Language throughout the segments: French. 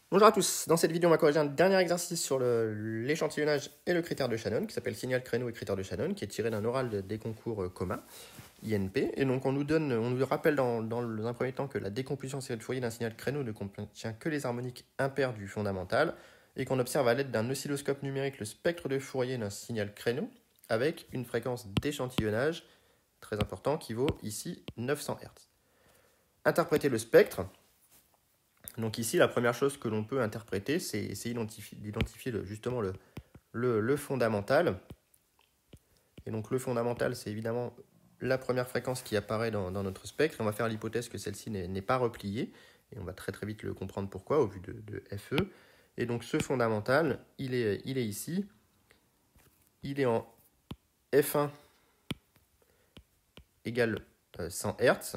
Bonjour à tous, dans cette vidéo on va corriger un dernier exercice sur l'échantillonnage et le critère de Shannon qui s'appelle signal créneau et critère de Shannon qui est tiré d'un oral des concours communs INP et donc on nous rappelle dans un premier temps que la décomposition en série de Fourier d'un signal créneau ne contient que les harmoniques impaires du fondamental et qu'on observe à l'aide d'un oscilloscope numérique le spectre de Fourier d'un signal créneau avec une fréquence d'échantillonnage très important qui vaut ici 900 Hz. Interpréter le spectre. Donc ici, la première chose que l'on peut interpréter, c'est d'identifier justement le fondamental. Et donc le fondamental, c'est évidemment la première fréquence qui apparaît dans notre spectre. Et on va faire l'hypothèse que celle-ci n'est pas repliée. Et on va très très vite le comprendre pourquoi au vu de FE. Et donc ce fondamental, il est ici. Il est en F1 égale 100 Hz.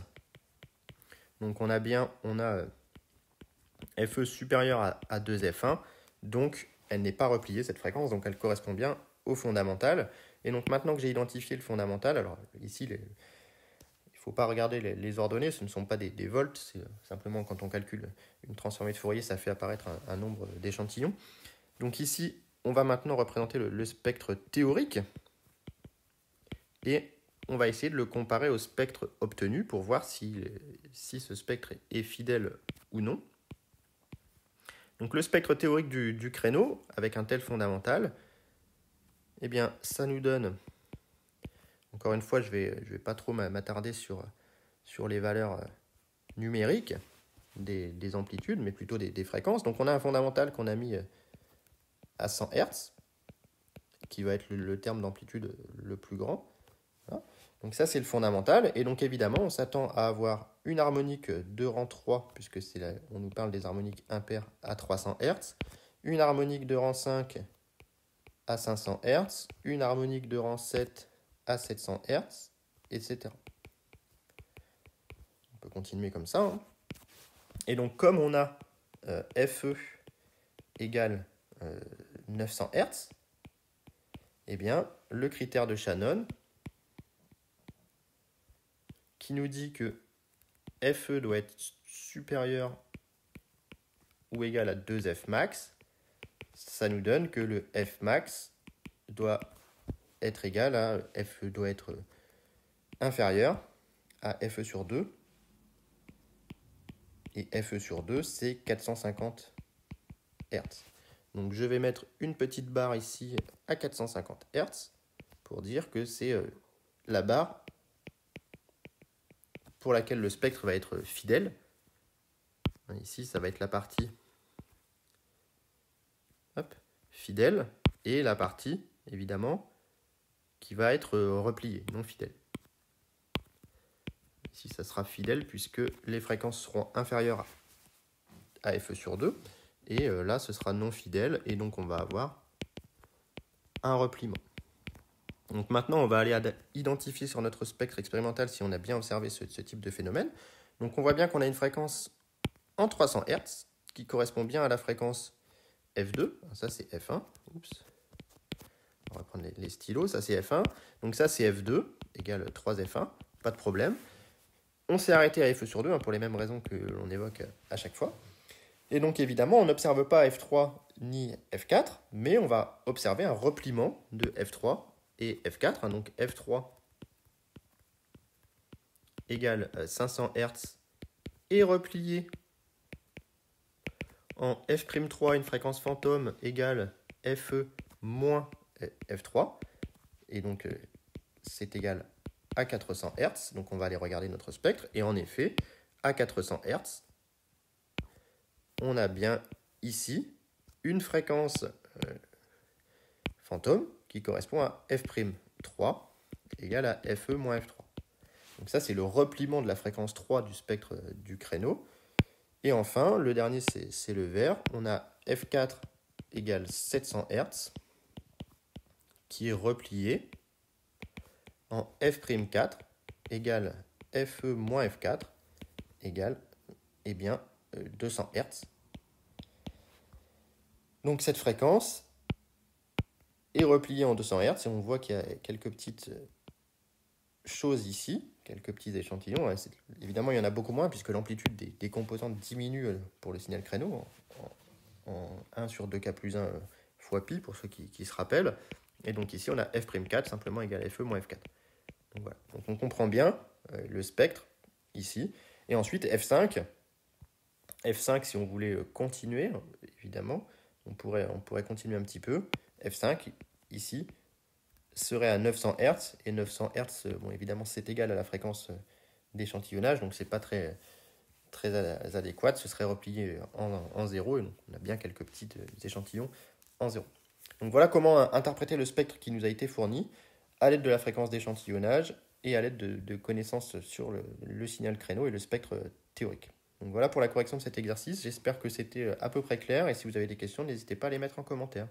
Donc on a FE supérieur à 2F1, donc elle n'est pas repliée cette fréquence, donc elle correspond bien au fondamental. Et donc maintenant que j'ai identifié le fondamental, alors ici il ne faut pas regarder les ordonnées, ce ne sont pas des volts, c'est simplement quand on calcule une transformée de Fourier, ça fait apparaître un nombre d'échantillons. Donc ici, on va maintenant représenter le spectre théorique et on va essayer de le comparer au spectre obtenu pour voir si ce spectre est fidèle ou non. Donc le spectre théorique du créneau, avec un tel fondamental, eh bien, ça nous donne, encore une fois, je vais pas trop m'attarder sur les valeurs numériques des amplitudes, mais plutôt des fréquences. Donc on a un fondamental qu'on a mis à 100 Hz, qui va être le terme d'amplitude le plus grand. Voilà. Donc ça, c'est le fondamental. Et donc évidemment, on s'attend à avoir une harmonique de rang 3, puisque on nous parle des harmoniques impaires à 300 Hz, une harmonique de rang 5 à 500 Hz, une harmonique de rang 7 à 700 Hz, etc. On peut continuer comme ça. Hein. Et donc, comme on a FE égale 900 Hz, eh bien, le critère de Shannon, qui nous dit que FE doit être supérieur ou égal à 2F max, ça nous donne que le F max doit être égal à FE doit être inférieur à FE sur 2. Et FE sur 2, c'est 450 Hz. Donc je vais mettre une petite barre ici à 450 Hz pour dire que c'est la barre pour laquelle le spectre va être fidèle. Ici, ça va être la partie fidèle et la partie, évidemment, qui va être repliée, non fidèle. Ici, ça sera fidèle puisque les fréquences seront inférieures à FE sur 2. Et là, ce sera non fidèle et donc on va avoir un repliement. Donc maintenant, on va aller identifier sur notre spectre expérimental si on a bien observé ce type de phénomène. Donc on voit bien qu'on a une fréquence en 300 Hz qui correspond bien à la fréquence F2. Ça, c'est F1. Oups. On va prendre les stylos. Ça, c'est F1. Donc ça, c'est F2 égale 3F1. Pas de problème. On s'est arrêté à FE sur 2 pour les mêmes raisons que l'on évoque à chaque fois. Et donc évidemment, on n'observe pas F3 ni F4, mais on va observer un repliement de F3 et F4. Donc F3 égale 500 Hz et replié en F'3, une fréquence fantôme égale FE moins F3. Et donc c'est égal à 400 Hz. Donc on va aller regarder notre spectre. Et en effet, à 400 Hz, on a bien ici une fréquence fantôme qui correspond à F'3 égale à FE moins F3. Donc ça, c'est le repliement de la fréquence 3 du spectre du créneau. Et enfin, le dernier, c'est le vert. On a F4 égale 700 Hz qui est replié en F'4 égale FE moins F4 égale eh bien, 200 Hz. Donc cette fréquence est repliée en 200 Hz et on voit qu'il y a quelques petites choses ici, quelques petits échantillons. Évidemment, il y en a beaucoup moins puisque l'amplitude des composantes diminue pour le signal créneau en 1 sur 2k plus 1 fois pi, pour ceux qui se rappellent. Et donc ici, on a f'4 simplement égal à fe moins f4. Donc, voilà. Donc on comprend bien le spectre ici. Et ensuite, F5, si on voulait continuer, évidemment, on pourrait continuer un petit peu. F5, ici, serait à 900 Hz. Et 900 Hz, bon, évidemment, c'est égal à la fréquence d'échantillonnage, donc c'est pas très adéquat. Ce serait replié en 0, et donc on a bien quelques petits échantillons en 0. Donc voilà comment interpréter le spectre qui nous a été fourni à l'aide de la fréquence d'échantillonnage et à l'aide de connaissances sur le signal créneau et le spectre théorique. Donc voilà pour la correction de cet exercice. J'espère que c'était à peu près clair, et si vous avez des questions, n'hésitez pas à les mettre en commentaire.